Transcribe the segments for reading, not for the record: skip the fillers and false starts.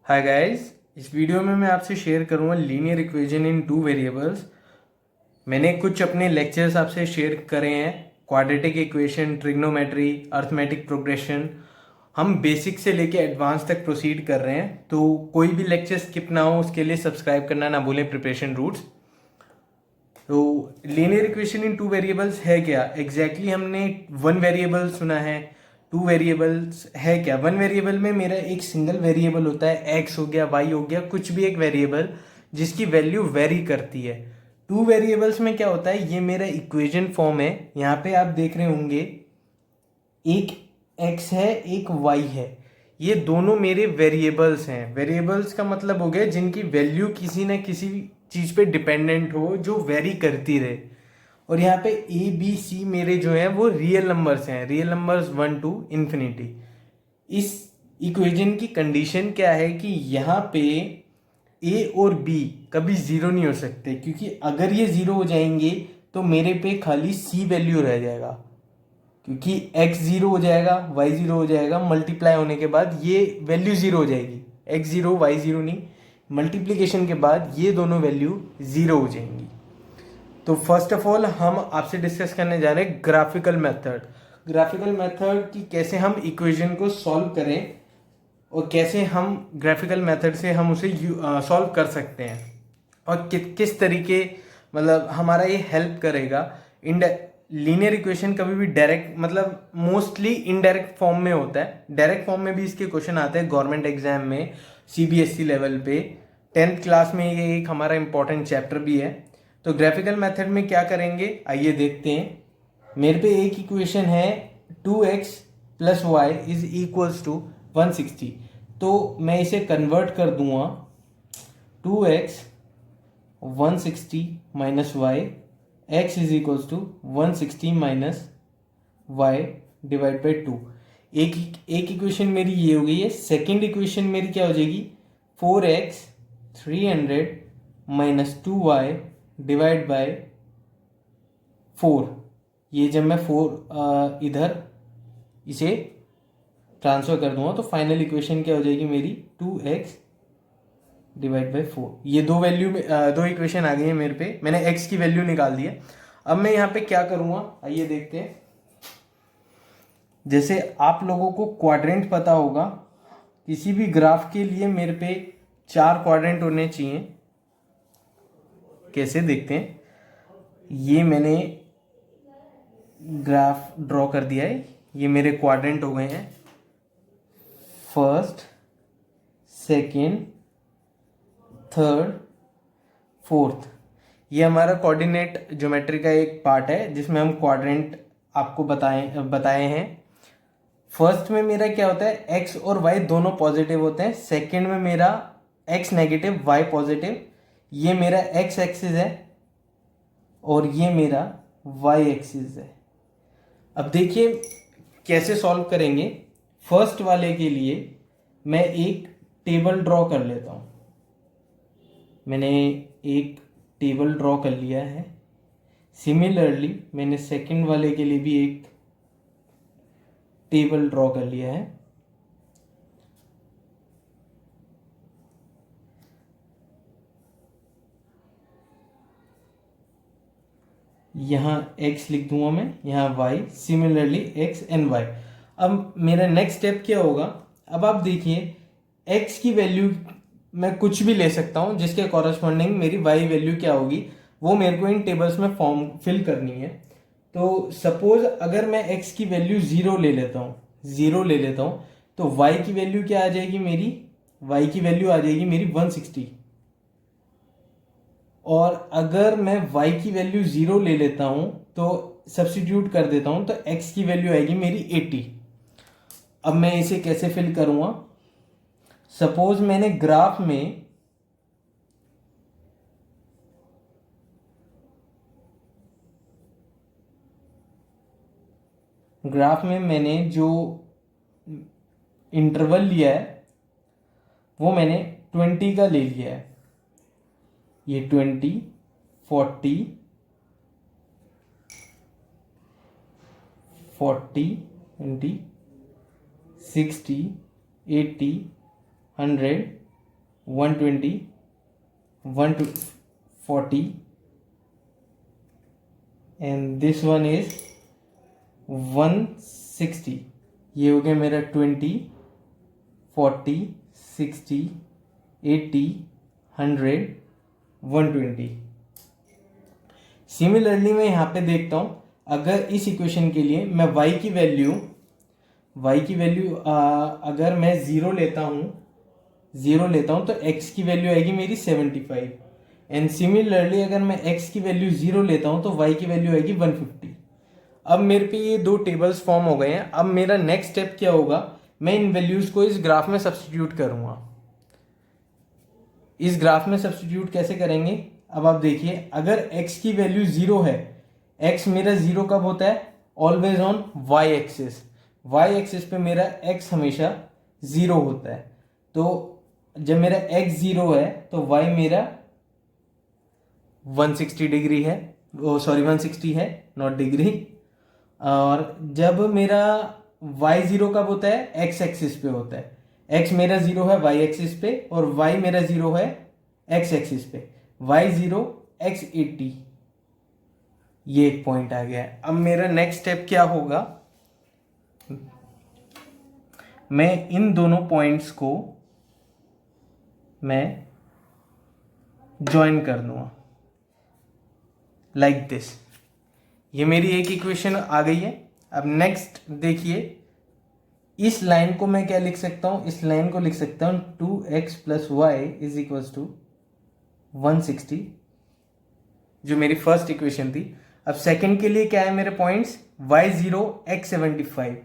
Hi guys, इस video में मैं आपसे शेयर करूंगा linear equation in two variables. मैंने कुछ अपने लेक्चर्स आपसे शेयर करे हैं, quadratic equation, trigonometry, arithmetic progression. हम बेसिक से लेके एडवांस तक प्रोसीड कर रहे हैं, तो कोई भी लेक्चर स्किप ना हो उसके लिए सब्सक्राइब करना ना भूलें। Preparation roots. तो linear equation in two variables है क्या एग्जैक्टली हमने वन वेरिएबल सुना है, टू वेरिएबल्स है क्या। वन वेरिएबल में मेरा एक सिंगल वेरिएबल होता है, एक्स हो गया, वाई हो गया, कुछ भी एक वेरिएबल जिसकी वैल्यू वेरी करती है। टू वेरिएबल्स में क्या होता है, ये मेरा इक्वेशन फॉर्म है। यहाँ पे आप देख रहे होंगे एक x है, एक y है। ये दोनों मेरे वेरिएबल्स हैं। वेरिएबल्स का मतलब हो गया जिनकी वैल्यू किसी न किसी चीज़ पे डिपेंडेंट हो, जो वेरी करती रहे। और यहाँ पे ए बी सी मेरे जो हैं वो रियल नंबर्स हैं, रियल नंबर्स 1 टू इन्फिनिटी। इस इक्वेशन की कंडीशन क्या है कि यहाँ पे ए और बी कभी ज़ीरो नहीं हो सकते, क्योंकि अगर ये ज़ीरो हो जाएंगे तो मेरे पे खाली सी वैल्यू रह जाएगा, क्योंकि x जीरो हो जाएगा, y जीरो हो जाएगा, मल्टीप्लाई होने के बाद ये वैल्यू जीरो हो जाएगी। x जीरो y जीरो नहीं, मल्टीप्लिकेशन के बाद ये दोनों वैल्यू जीरो हो जाएंगी। तो फर्स्ट ऑफ ऑल हम आपसे डिस्कस करने जा रहे हैं ग्राफिकल मेथड। ग्राफिकल मेथड की कैसे हम इक्वेशन को सॉल्व करें और कैसे हम ग्राफिकल मेथड से हम उसे सॉल्व कर सकते हैं, और किस तरीके मतलब हमारा ये हेल्प करेगा। लीनियर इक्वेशन कभी भी डायरेक्ट मतलब मोस्टली इनडायरेक्ट फॉर्म में होता है। डायरेक्ट फॉर्म में भी इसके क्वेश्चन आते हैं गवर्नमेंट एग्जाम में, सीबीएसई लेवल पे। 10th क्लास में ये एक हमारा इंपॉर्टेंट चैप्टर भी है। तो ग्राफिकल मेथड में क्या करेंगे आइए देखते हैं। मेरे पे एक इक्वेशन है 2x plus y is equals to 160। तो मैं इसे कन्वर्ट कर दूंगा 2x 160 minus y, x is equals to 160 minus y divide by two. एक इक्वेशन मेरी ये हो गई है। सेकेंड इक्वेशन मेरी क्या हो जाएगी, 4x 300 minus 2y divide by 4। ये जब मैं 4 इधर इसे ट्रांसफर कर दूंगा तो फाइनल इक्वेशन क्या हो जाएगी मेरी, 2x डिवाइड बाई 4। ये दो वैल्यू में दो इक्वेशन आ गई है मेरे पे। मैंने x की वैल्यू निकाल दी है। अब मैं यहाँ पे क्या करूँगा आइए देखते हैं। जैसे आप लोगों को क्वाड्रेंट पता होगा, किसी भी ग्राफ के लिए मेरे पे 4 क्वाड्रेंट होने चाहिए। कैसे देखते हैं, ये मैंने ग्राफ ड्रॉ कर दिया है। ये मेरे क्वाड्रेंट हो गए हैं, फर्स्ट, सेकेंड, थर्ड, फोर्थ। ये हमारा कोऑर्डिनेट ज्योमेट्री का एक पार्ट है जिसमें हम क्वाड्रेंट आपको बताए हैं। फर्स्ट में मेरा क्या होता है, एक्स और वाई दोनों पॉजिटिव होते हैं। सेकंड में मेरा एक्स नेगेटिव वाई पॉजिटिव। ये मेरा एक्स एक्सिस है और ये मेरा वाई एक्सिस है। अब देखिए कैसे सॉल्व करेंगे। फर्स्ट वाले के लिए मैं एक टेबल ड्रॉ कर लेता हूँ। मैंने एक टेबल ड्रॉ कर लिया है। सिमिलरली मैंने सेकंड वाले के लिए भी एक टेबल ड्रॉ कर लिया है। यहाँ x लिख दूंगा मैं, यहाँ y, similarly x and y। अब मेरा नेक्स्ट स्टेप क्या होगा, अब आप देखिए x की वैल्यू मैं कुछ भी ले सकता हूँ जिसके कॉरस्पॉन्डिंग मेरी y वैल्यू क्या होगी वो मेरे को इन टेबल्स में फॉर्म फिल करनी है। तो सपोज अगर मैं x की वैल्यू ज़ीरो ले लेता हूँ, ज़ीरो ले लेता हूँ, तो y की वैल्यू क्या आ जाएगी मेरी, y की वैल्यू आ जाएगी मेरी 160। और अगर मैं y की वैल्यू ज़ीरो ले लेता हूं तो सब्स्टिट्यूट कर देता हूं तो x की वैल्यू आएगी मेरी 80। अब मैं इसे कैसे फिल करूंगा, सपोज मैंने ग्राफ में मैंने जो इंटरवल लिया है वो मैंने 20 का ले लिया है। ये 20, 40, 40, 20, 60, 80, 100, 120, 140 एंड दिस वन इज 160। ये हो गया मेरा 20, 40, 60, 80, 100, 120। सिमिलरली मैं यहाँ पे देखता हूँ, अगर इस इक्वेशन के लिए मैं y की वैल्यू अगर मैं ज़ीरो लेता हूँ तो x की वैल्यू आएगी मेरी 75 एंड सिमिलरली अगर मैं x की वैल्यू 0 लेता हूँ तो y की वैल्यू आएगी 150। अब मेरे पे ये दो टेबल्स फॉर्म हो गए हैं। अब मेरा नेक्स्ट स्टेप क्या होगा, मैं इन वैल्यूज को इस ग्राफ में सब्स्टिट्यूट करूंगा। इस ग्राफ में सब्स्टिट्यूट कैसे करेंगे, अब आप देखिए, अगर x की वैल्यू 0 है, x मेरा 0 कब होता है, always on y axis. y axis पे मेरा x हमेशा 0 होता है। तो जब मेरा x 0 है तो y मेरा 160 डिग्री है, 160 है, नॉट डिग्री। और जब मेरा y 0 कब होता है, x एक्सिस पे होता है। x मेरा 0 है y एक्सिस पे और y मेरा 0 है x एक्सिस पे। y 0, x 80, ये एक पॉइंट आ गया है। अब मेरा नेक्स्ट स्टेप क्या होगा, मैं इन दोनों पॉइंट्स को मैं ज्वाइन कर दूंगा लाइक दिस। ये मेरी एक इक्वेशन आ गई है। अब नेक्स्ट देखिए, इस लाइन को मैं क्या लिख सकता हूं, इस लाइन को लिख सकता हूं 2x plus y is equal to 160, जो मेरी फर्स्ट इक्वेशन थी। अब सेकंड के लिए क्या है मेरे पॉइंट्स, y0, x75।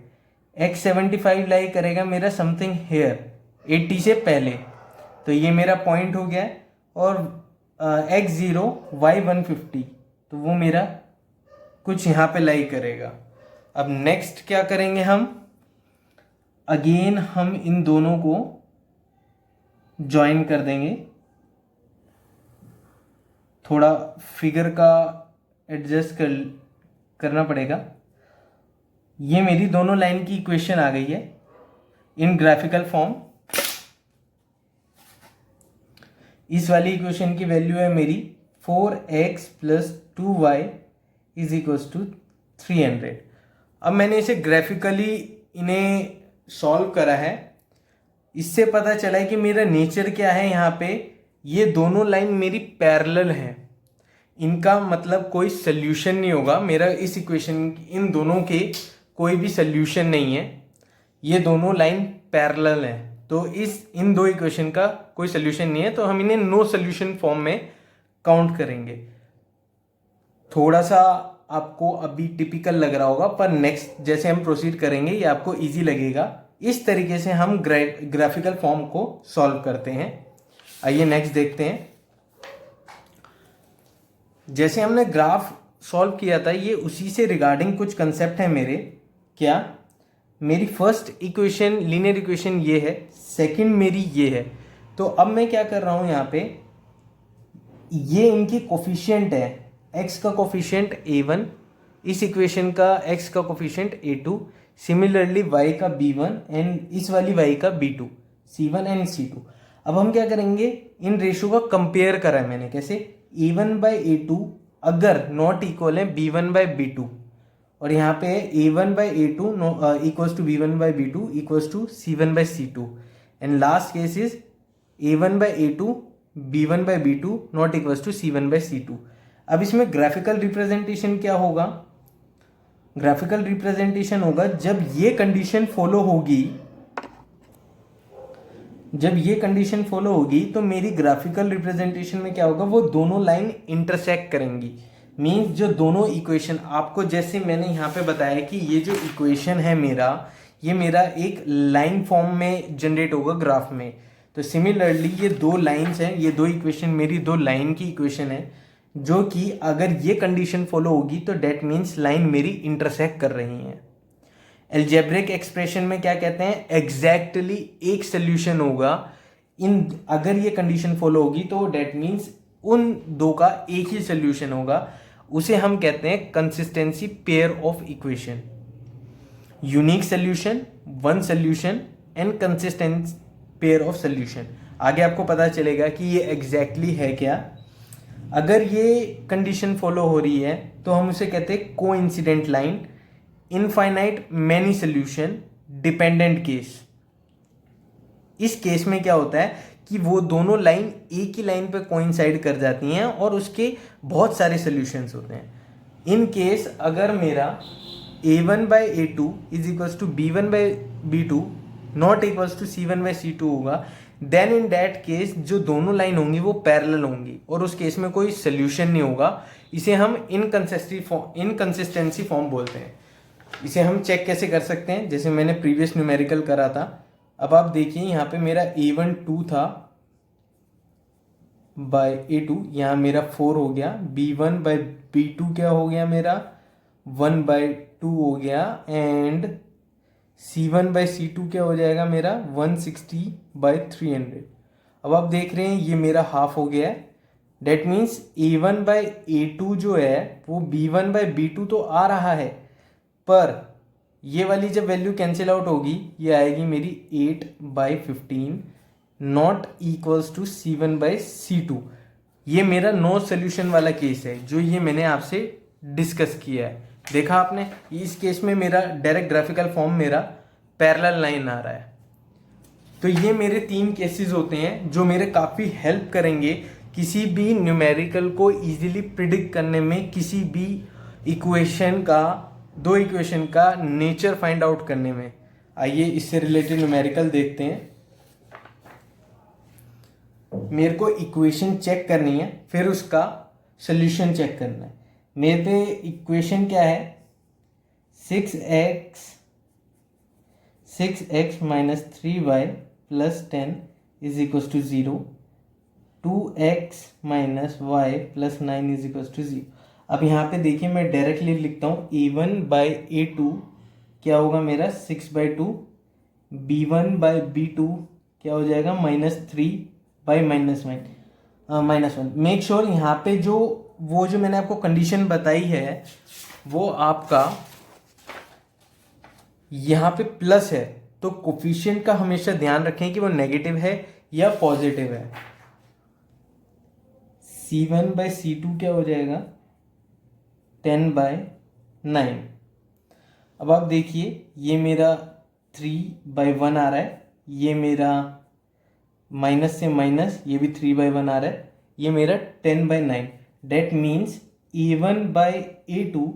x75 लाई करेगा मेरा समथिंग हेयर 80 से पहले, तो ये मेरा पॉइंट हो गया। और x0, y150, तो वो मेरा कुछ यहाँ पे लाई करेगा। अब नेक्स्ट क्या करेंगे हम, अगेन हम इन दोनों को ज्वाइन कर देंगे। थोड़ा फिगर का एडजस्ट करना पड़ेगा। ये मेरी दोनों लाइन की इक्वेशन आ गई है इन ग्राफिकल फॉर्म। इस वाली इक्वेशन की वैल्यू है मेरी 4x plus 2y is equal to 300। अब मैंने इसे ग्राफिकली इन्हें सॉल्व करा है। इससे पता चला है कि मेरा नेचर क्या है, यहाँ पे ये दोनों लाइन मेरी पैरेलल हैं। इनका मतलब कोई सल्यूशन नहीं होगा मेरा इस इक्वेशन, इन दोनों के कोई भी सल्यूशन नहीं है। ये दोनों लाइन पैरेलल हैं, तो इन दो इक्वेशन का कोई सल्यूशन नहीं है, तो हम इन्हें नो सल्यूशन फॉर्म में काउंट करेंगे। थोड़ा सा आपको अभी टिपिकल लग रहा होगा, पर नेक्स्ट जैसे हम प्रोसीड करेंगे ये आपको इजी लगेगा। इस तरीके से हम ग्राफिकल फॉर्म को सॉल्व करते हैं। आइए नेक्स्ट देखते हैं। जैसे हमने ग्राफ सॉल्व किया था, ये उसी से रिगार्डिंग कुछ कंसेप्ट है मेरे। क्या, मेरी फर्स्ट इक्वेशन लीनियर इक्वेशन ये है, सेकंड मेरी ये है। तो अब मैं क्या कर रहा हूं, यहाँ पे ये इनकी कोफिशिएंट है, x का कोफिशिएंट a1, इस इक्वेशन का x का कोफिशिएंट a2, सिमिलरली y का b1 एंड इस वाली y का b2, c1 एंड c2। अब हम क्या करेंगे, इन रेशियो का कंपेयर करा है मैंने, कैसे, a1 बाई a2 अगर नॉट इक्वल है b1 बाई b2, और यहाँ पे a1 by a2 equals to b1 by b2 equals to c1 by c2, and last case is a1 by a2 b1 by b2 not equals to c1 by c2। अब इसमें graphical representation क्या होगा, graphical representation होगा जब ये condition follow होगी, जब ये कंडीशन फॉलो होगी तो मेरी ग्राफिकल रिप्रेजेंटेशन में क्या होगा, वो दोनों लाइन इंटरसेक्ट करेंगी। मीन्स जो दोनों इक्वेशन आपको, जैसे मैंने यहाँ पे बताया कि ये जो इक्वेशन है मेरा, ये मेरा एक लाइन फॉर्म में जनरेट होगा ग्राफ में। तो सिमिलरली ये दो लाइंस हैं, ये दो इक्वेशन मेरी दो लाइन की इक्वेशन है, जो कि अगर ये कंडीशन फॉलो होगी तो डेट मीन्स लाइन मेरी इंटरसेक्ट कर रही हैं। एल्जेब्रिक एक्सप्रेशन में क्या कहते हैं, एग्जैक्टली एक सोल्यूशन होगा इन, अगर ये कंडीशन फॉलो होगी तो डेट मीन्स उन दो का एक ही सोल्यूशन होगा। उसे हम कहते हैं consistency pair of equation. Unique solution, one solution and consistent pair of solution. आगे आपको पता चलेगा कि ये एग्जैक्टली है क्या। अगर ये कंडीशन फॉलो हो रही है तो हम उसे कहते हैं coincident line, infinite many solution, dependent case. इस केस में क्या होता है कि वो दोनों लाइन एक ही लाइन पे कोइंसाइड कर जाती हैं और उसके बहुत सारे सोल्यूशंस होते हैं। इन केस अगर मेरा a1/a2 is equals to b1/b2 not equals to c1/c2 होगा, देन इन दैट केस जो दोनों लाइन होंगी वो पैरेलल होंगी और उस केस में कोई सोल्यूशन नहीं होगा। इसे हम इनकंसिस्टेंसी फॉर्म बोलते हैं। इसे हम चेक कैसे कर सकते हैं, जैसे मैंने प्रीवियस न्यूमेरिकल करा था। अब आप देखिए यहाँ पे मेरा a1 2 था बाय a2, यहाँ मेरा 4 हो गया, b1/b2 क्या हो गया मेरा 1/2 हो गया, एंड c1/c2 क्या हो जाएगा मेरा 160/300। अब आप देख रहे हैं ये मेरा हाफ हो गया है। डेट मीन्स a1/a2 जो है वो b1/b2 तो आ रहा है, पर ये वाली जब वैल्यू कैंसिल आउट होगी ये आएगी मेरी 8/15 नॉट इक्वल्स टू c1/c2। ये मेरा नो सोल्यूशन वाला केस है जो ये मैंने आपसे डिस्कस किया है। देखा आपने, इस केस में मेरा डायरेक्ट ग्राफिकल फॉर्म मेरा पैरेलल लाइन आ रहा है। तो ये मेरे 3 केसेस होते हैं जो मेरे काफ़ी हेल्प करेंगे किसी भी न्यूमेरिकल को इजीली प्रिडिक्ट करने में, किसी भी इक्वेशन का, 2 इक्वेशन का नेचर फाइंड आउट करने में। आइए इससे रिलेटेड न्यूमेरिकल देखते हैं। मेरे को इक्वेशन चेक करनी है, फिर उसका सोल्यूशन चेक करना है। मेरे पे इक्वेशन क्या है, 6x minus 3y plus 10 is equals to 0, 2x minus y plus 9 is equals to 0। अब यहाँ पे देखिए मैं डायरेक्टली लिखता हूँ a1/a2 क्या होगा मेरा 6/2, b1/b2 क्या हो जाएगा -3/-1। मेक श्योर यहाँ पे जो मैंने आपको कंडीशन बताई है वो आपका यहाँ पे प्लस है, तो कोफिशिएंट का हमेशा ध्यान रखें कि वो नेगेटिव है या पॉजिटिव है। c1/c2 क्या हो जाएगा 10/9। अब आप देखिए ये मेरा 3/1 आ रहा है, ये मेरा माइनस से माइनस, ये भी 3/1 आ रहा है, ये मेरा 10/9। That means a1/a2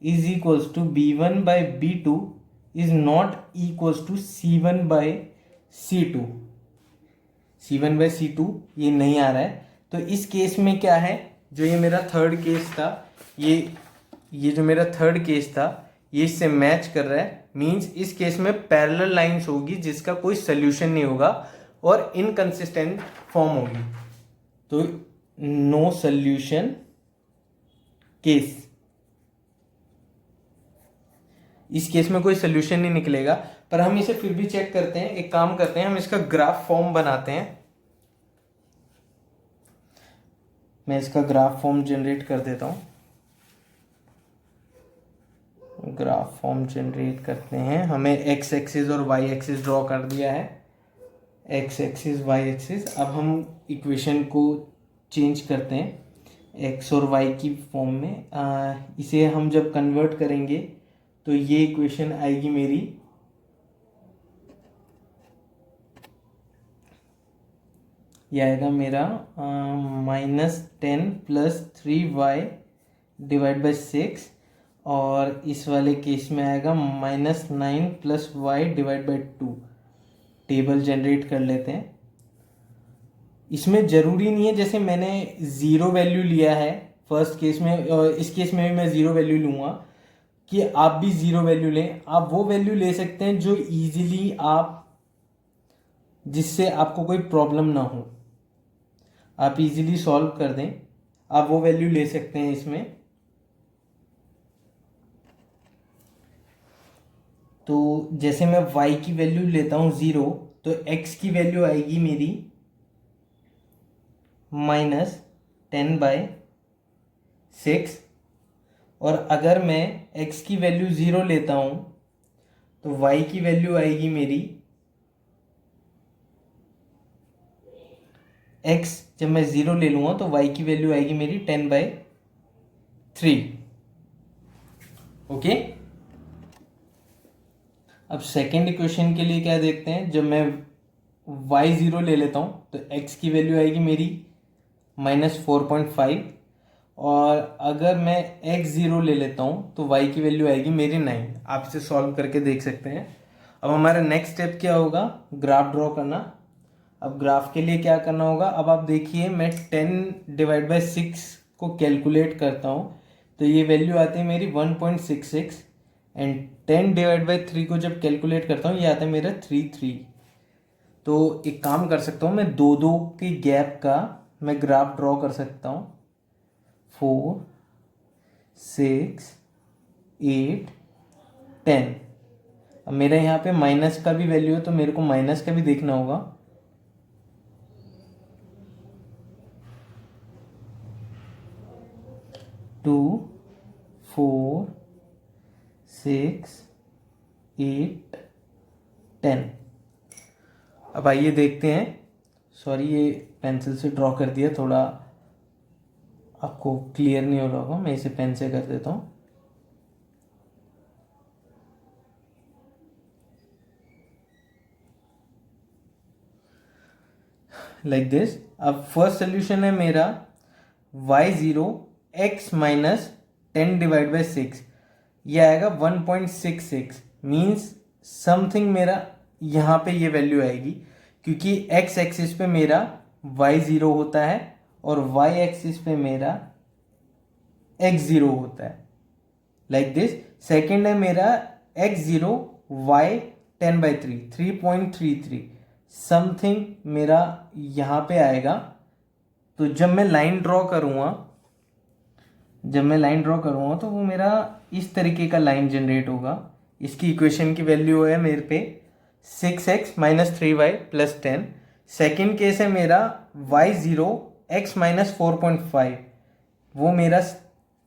is equals to b1/b2 is not equals to c1/c2। c1/c2 ये नहीं आ रहा है, तो इस केस में क्या है, जो ये मेरा थर्ड केस था, ये जो मेरा थर्ड केस था ये इससे मैच कर रहा है। मींस इस केस में पैरेलल लाइंस होगी जिसका कोई सोल्यूशन नहीं होगा और इनकंसिस्टेंट फॉर्म होगी, तो नो सोल्यूशन केस। इस केस में कोई सोल्यूशन नहीं निकलेगा, पर हम इसे फिर भी चेक करते हैं। एक काम करते हैं, हम इसका ग्राफ फॉर्म बनाते हैं। मैं इसका ग्राफ फॉर्म जनरेट कर देता हूं। ग्राफ फॉर्म जनरेट करते हैं, हमें एक्स एक्सिस और वाई एक्सिस ड्रॉ कर दिया है, एक्स एक्सिस वाई एक्सिस। अब हम इक्वेशन को चेंज करते हैं एक्स और वाई की फॉर्म में। इसे हम जब कन्वर्ट करेंगे तो ये इक्वेशन आएगी मेरी ये आएगा मेरा -10 + 3y डिवाइड बाई 6, और इस वाले केस में आएगा -9 + y divide by 2। Table generate कर लेते हैं। इसमें ज़रूरी नहीं है, जैसे मैंने ज़ीरो वैल्यू लिया है फर्स्ट केस में, और इस केस में भी मैं ज़ीरो वैल्यू लूँगा, कि आप भी ज़ीरो वैल्यू लें। आप वो वैल्यू ले सकते हैं जो इजीली जिससे आपको कोई प्रॉब्लम ना हो, आप इजीली सॉल्व कर दें, आप वो वैल्यू ले सकते हैं इसमें। तो जैसे मैं y की वैल्यू लेता हूँ 0, तो x की वैल्यू आएगी मेरी -10/6, और अगर मैं x की वैल्यू 0 लेता हूँ तो y की वैल्यू आएगी मेरी x जब मैं 0 ले लूँगा तो y की वैल्यू आएगी मेरी 10/3। ओके, अब सेकेंड इक्वेशन के लिए क्या देखते हैं, जब मैं y 0 ले लेता हूँ तो x की वैल्यू आएगी मेरी -4.5, और अगर मैं x 0 ले लेता हूँ तो y की वैल्यू आएगी मेरी 9। आप इसे सॉल्व करके देख सकते हैं। अब हमारा नेक्स्ट स्टेप क्या होगा, ग्राफ ड्रॉ करना। अब ग्राफ के लिए क्या करना होगा, अब आप देखिए मैं 10/6 को कैलकुलेट करता हूँ तो ये वैल्यू आती है मेरी 1.66, एंड 10/3 को जब कैलकुलेट करता हूँ ये आता है मेरा 33। तो एक काम कर सकता हूँ, मैं दो दो के गैप का मैं ग्राफ ड्रॉ कर सकता हूँ। 4, 6, 8, 10। अब मेरा यहाँ पे माइनस का भी वैल्यू है तो मेरे को माइनस का भी देखना होगा। टू, 4, 6, 8, 10। अब आइए देखते हैं। सॉरी, ये पेंसिल से ड्रॉ कर दिया, थोड़ा आपको क्लियर नहीं हो रहा होगा, मैं इसे पेन से कर देता हूँ। Like this. अब फर्स्ट सोल्यूशन है मेरा y0 x माइनस 10/6, ये आएगा 1.66। मीन्स समथिंग मेरा यहाँ पे ये वैल्यू आएगी, क्योंकि x एक्सिस पे मेरा y0 होता है और y एक्सिस पे मेरा x0 होता है। Like this. सेकेंड है मेरा x0 y 10/3, 3.33 समथिंग मेरा यहाँ पे आएगा। तो जब मैं लाइन ड्रॉ करूँगा तो वो मेरा इस तरीके का लाइन जनरेट होगा। इसकी इक्वेशन की वैल्यू है मेरे पे 6x minus 3y plus 10। Second case है मेरा y0 x माइनस 4.5, वो मेरा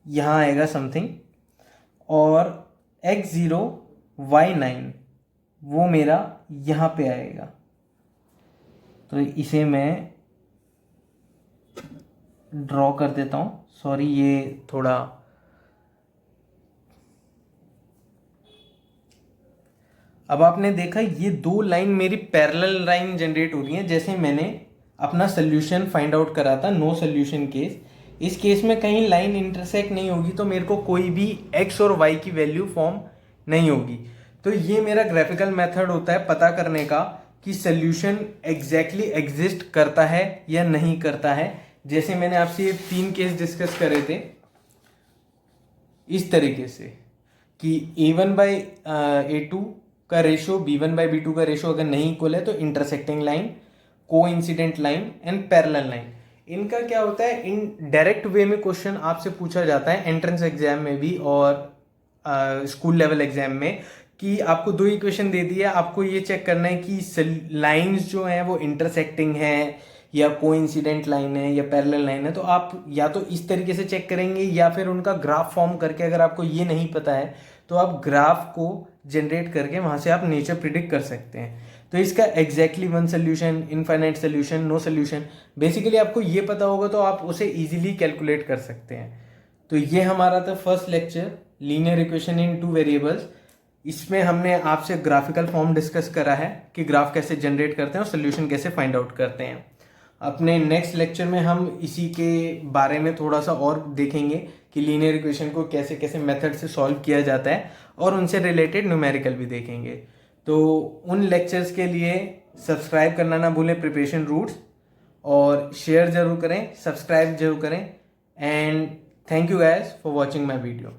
यहाँ आएगा समथिंग, और x0 y9 वो मेरा यहाँ पे आएगा। तो इसे मैं ड्रॉ कर देता हूँ। सॉरी, ये थोड़ा अब आपने देखा ये दो लाइन मेरी पैरेलल लाइन जनरेट हो रही है, जैसे मैंने अपना सोल्यूशन फाइंड आउट करा था नो सोल्यूशन केस। इस केस में कहीं लाइन इंटरसेक्ट नहीं होगी तो मेरे को कोई भी x और y की वैल्यू फॉर्म नहीं होगी। तो ये मेरा ग्राफिकल मेथड होता है पता करने का कि सोल्यूशन एग्जैक्टली एग्जिस्ट करता है या नहीं करता है। जैसे मैंने आपसे ये 3 केस डिस्कस करे थे इस तरीके से कि a1/a2 का रेशो b1/b2 का रेशो अगर नहीं इक्वल है तो intersecting line, coincident line and parallel line. इनका क्या होता है, इन डायरेक्ट वे में क्वेश्चन आपसे पूछा जाता है एंट्रेंस एग्जाम में भी और स्कूल लेवल एग्जाम में, कि आपको 2 इक्वेशन दे दी है, आपको ये चेक करना है कि लाइंस जो हैं वो इंटरसेक्टिंग है या कोइंसिडेंट लाइन है या पैरेलल लाइन है। तो आप या तो इस तरीके से चेक करेंगे या फिर उनका ग्राफ फॉर्म करके, अगर आपको ये नहीं पता है तो आप ग्राफ को जनरेट करके वहाँ से आप नेचर प्रिडिक्ट कर सकते हैं। तो इसका exactly 1 solution, infinite solution, no solution, basically आपको ये पता होगा तो आप उसे ईजिली कैलकुलेट कर सकते हैं। तो ये हमारा था फर्स्ट लेक्चर, लीनियर इक्वेशन इन 2 वेरिएबल्स। इसमें हमने आपसे ग्राफिकल फॉर्म डिस्कस करा है कि ग्राफ कैसे जनरेट करते हैं और सोल्यूशन कैसे फाइंड आउट करते हैं। अपने नेक्स्ट लेक्चर में हम इसी के बारे में थोड़ा सा और देखेंगे कि लीनियर इक्वेशन को कैसे कैसे मेथड से सॉल्व किया जाता है, और उनसे रिलेटेड न्यूमेरिकल भी देखेंगे। तो उन लेक्चर्स के लिए सब्सक्राइब करना ना भूलें प्रिपरेशन रूट्स, और शेयर ज़रूर करें, सब्सक्राइब जरूर करें, and thank you guys for watching my video.